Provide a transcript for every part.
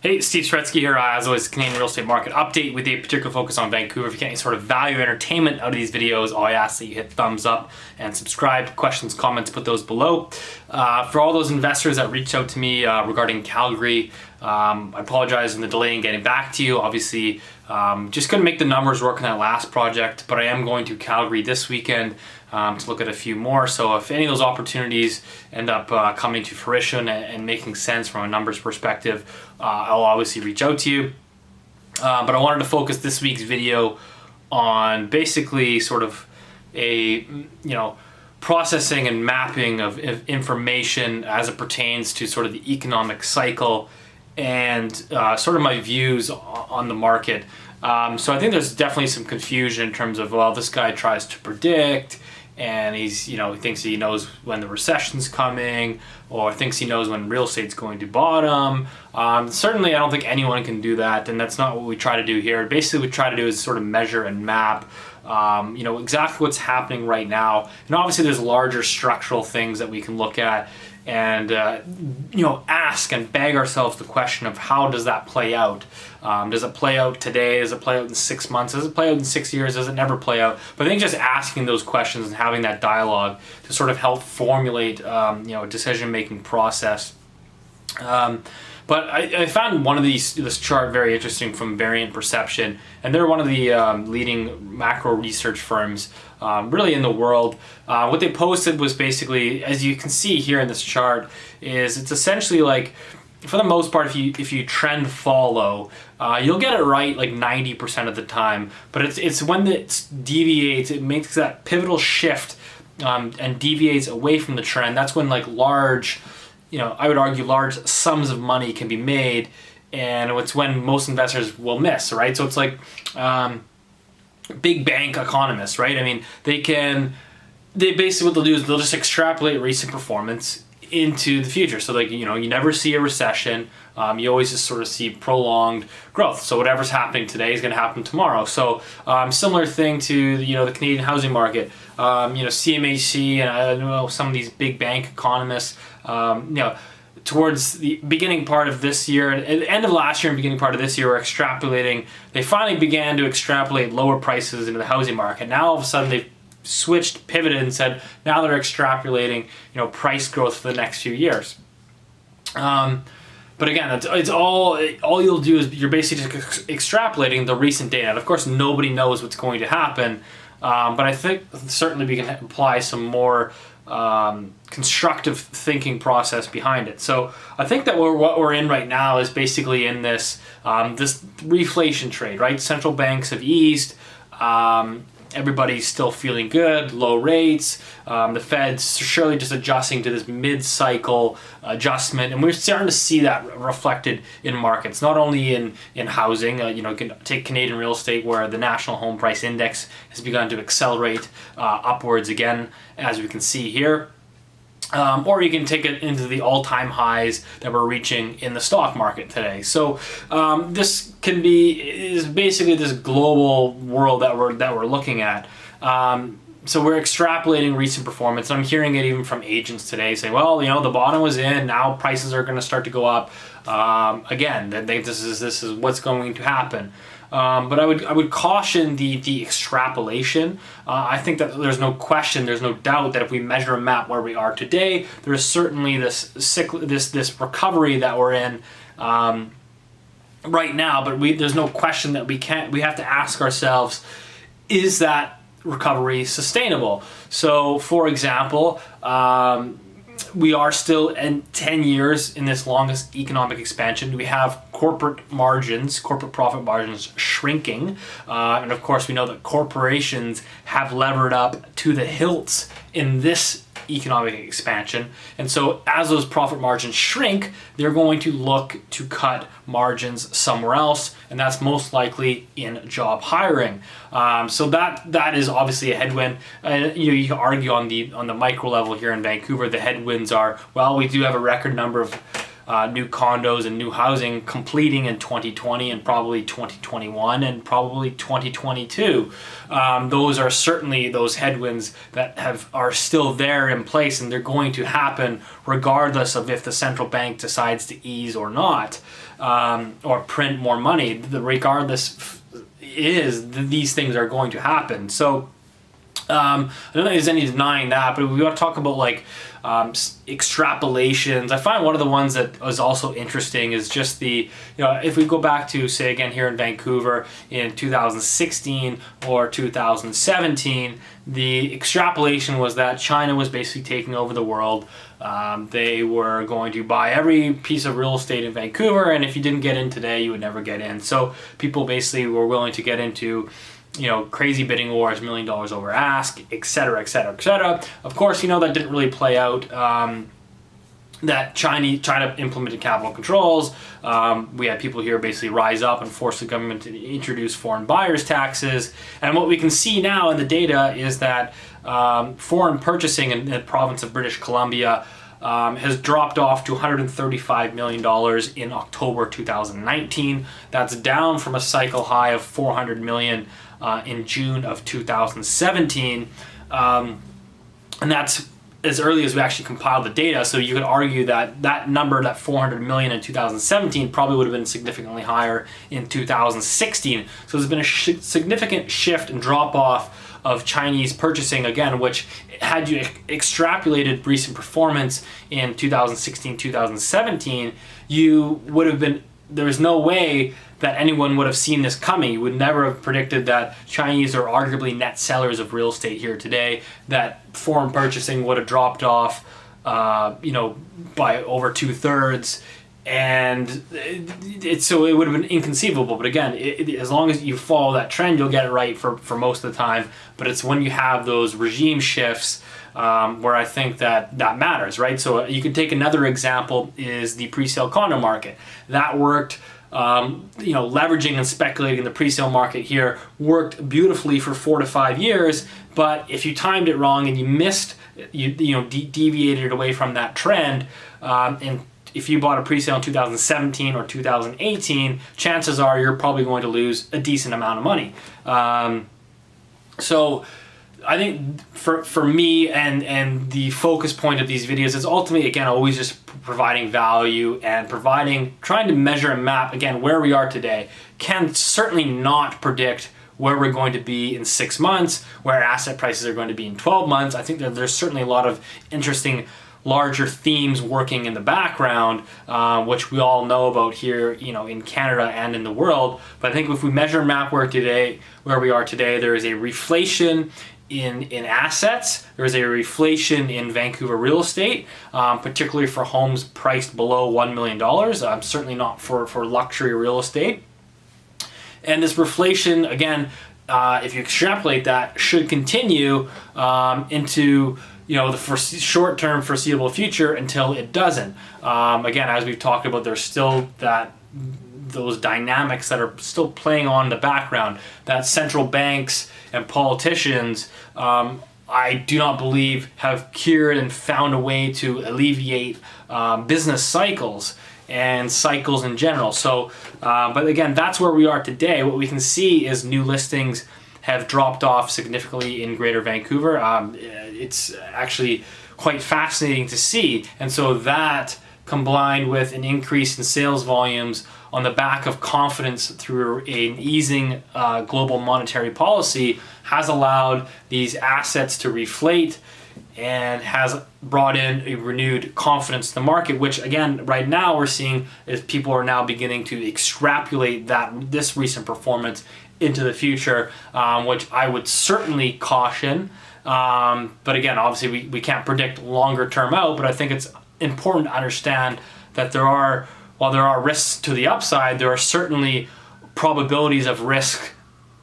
Hey, Steve Saretsky here, as always, Canadian real estate market update with a particular focus on Vancouver. If you get any sort of value or entertainment out of these videos, I ask that you hit thumbs up and subscribe. Questions, comments, put those below. For all those investors that reached out to me regarding Calgary, I apologize in the delay in getting back to you. Obviously, just couldn't make the numbers work on that last project, but I am going to Calgary this weekend to look at a few more. So if any of those opportunities end up coming to fruition and making sense from a numbers perspective, I'll obviously reach out to you. But I wanted to focus this week's video on basically sort of a, processing and mapping of information as it pertains to sort of the economic cycle and sort of my views on the market. So I think there's definitely some confusion in terms of, well, this guy tries to predict and he's, he thinks he knows when the recession's coming, or thinks he knows when real estate's going to bottom. Certainly I don't think anyone can do that, and that's not what we try to do here. Basically what we try to do is sort of measure and map exactly what's happening right now. And obviously there's larger structural things that we can look at and ask and beg ourselves the question of how does that play out? Does it play out today? Does it play out in 6 months? Does it play out in 6 years? Does it never play out? But I think just asking those questions and having that dialogue to sort of help formulate a decision-making process. But I found this chart very interesting from Variant Perception, and they're one of the leading macro research firms really in the world. What they posted was basically, as you can see here in this chart, is it's essentially like, for the most part, if you trend follow, you'll get it right like 90% of the time. But it's when it deviates, it makes that pivotal shift and deviates away from the trend. That's when like large, I would argue large sums of money can be made, and it's when most investors will miss, right? So it's like big bank economists, right? I mean, they basically what they'll do is they'll just extrapolate recent performance into the future. So like, you never see a recession. You always just sort of see prolonged growth. So whatever's happening today is going to happen tomorrow. So similar thing to the Canadian housing market. CMHC and I know some of these big bank economists, towards the beginning part of this year, at the end of last year and beginning part of this year, were extrapolating. They finally began to extrapolate lower prices into the housing market. Now all of a sudden they've pivoted and said now they're extrapolating price growth for the next few years. But again, it's all you'll do is you're basically just extrapolating the recent data. And of course, nobody knows what's going to happen, but I think certainly we can apply some more constructive thinking process behind it. So I think that what we're in right now is basically in this reflation trade, right? Central banks have eased. Everybody's still feeling good, low rates. The Fed's surely just adjusting to this mid-cycle adjustment, and we're starting to see that reflected in markets, not only in housing. You can take Canadian real estate, where the National Home Price Index has begun to accelerate upwards again, as we can see here. Or you can take it into the all-time highs that we're reaching in the stock market today. So this is basically this global world that we're looking at. So we're extrapolating recent performance. I'm hearing it even from agents today saying, well, the bottom was in, now prices are going to start to go up again. This is what's going to happen. But I would caution the extrapolation. I think that there's no question, there's no doubt that if we measure and map where we are today, there is certainly this recovery that we're in right now. But there's no question that we have to ask ourselves, is that recovery sustainable? So, for example, we are still in 10 years in this longest economic expansion. We have corporate profit margins shrinking. And of course, we know that corporations have levered up to the hilts in this economic expansion. And so as those profit margins shrink, they're going to look to cut margins somewhere else, and that's most likely in job hiring. So that is obviously a headwind. You can argue on the micro level here in Vancouver, the headwinds are, well, we do have a record number of new condos and new housing completing in 2020 and probably 2021 and probably 2022. Those are certainly those headwinds that are still there in place, and they're going to happen regardless of if the central bank decides to ease or not, or print more money. These things are going to happen. So I don't think there's any denying that, but we want to talk about like extrapolations. I find one of the ones that is also interesting is just if we go back to, say, again here in Vancouver in 2016 or 2017, the extrapolation was that China was basically taking over the world. They were going to buy every piece of real estate in Vancouver, and if you didn't get in today, you would never get in. So people basically were willing to get into crazy bidding wars, $1 million over ask, et cetera, et cetera, et cetera. Of course, that didn't really play out. That China implemented capital controls. We had people here basically rise up and force the government to introduce foreign buyers taxes. And what we can see now in the data is that foreign purchasing in the province of British Columbia has dropped off to $135 million in October 2019. That's down from a cycle high of $400 million in June of 2017. And that's as early as we actually compiled the data. So you could argue that number, that 400 million in 2017, probably would have been significantly higher in 2016. So there's been a significant shift and drop off of Chinese purchasing, again, which had you extrapolated recent performance in 2016, 2017, you would have been, there's no way that anyone would have seen this coming. You would never have predicted that Chinese are arguably net sellers of real estate here today, that foreign purchasing would have dropped off, by over 2/3. And so it would have been inconceivable. But again, as long as you follow that trend, you'll get it right for most of the time. But it's when you have those regime shifts where I think that matters, right? So you could take another example is the pre-sale condo market. That worked, leveraging and speculating in the pre-sale market here worked beautifully for 4 to 5 years. But if you timed it wrong and you missed, deviated away from that trend, and if you bought a pre-sale in 2017 or 2018, chances are you're probably going to lose a decent amount of money. So I think for me and the focus point of these videos is ultimately, again, always just providing value and trying to measure and map, again, where we are today. Can certainly not predict where we're going to be in 6 months, where asset prices are going to be in 12 months. I think that there's certainly a lot of interesting larger themes working in the background, which we all know about here, in Canada and in the world. But I think if we measure and map where we are today, there is a reflation in assets. There is a reflation in Vancouver real estate, particularly for homes priced below $1 million. Certainly not for luxury real estate. And this reflation, again, if you extrapolate that, should continue into the short-term foreseeable future until it doesn't. Again, as we've talked about, there's still those dynamics that are still playing on in the background, that central banks and politicians, I do not believe, have cured and found a way to alleviate business cycles and cycles in general. So, but again, that's where we are today. What we can see is new listings have dropped off significantly in Greater Vancouver. It's actually quite fascinating to see. And so that, combined with an increase in sales volumes on the back of confidence through an easing global monetary policy, has allowed these assets to reflate and has brought in a renewed confidence in the market, which again, right now we're seeing is people are now beginning to extrapolate this recent performance into the future, which I would certainly caution. But again, obviously we can't predict longer term out, but I think it's important to understand that while there are risks to the upside, there are certainly probabilities of risk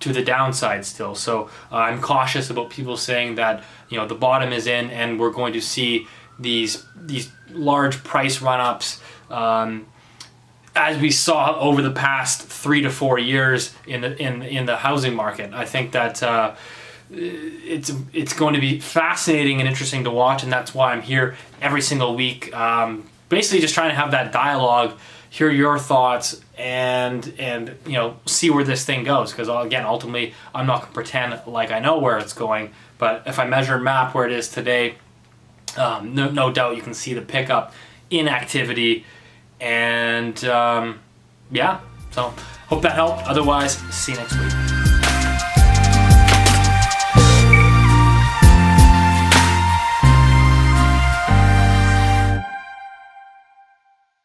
to the downside still. So I'm cautious about people saying that the bottom is in and we're going to see these large price run-ups as we saw over the past 3 to 4 years in the housing market. I think that it's going to be fascinating and interesting to watch, and that's why I'm here every single week, basically just trying to have that dialogue, hear your thoughts, and you know, see where this thing goes. Because again, ultimately, I'm not going to pretend like I know where it's going. But if I measure and map where it is today, no doubt you can see the pickup in activity. And yeah, so hope that helped. Otherwise, see you next week.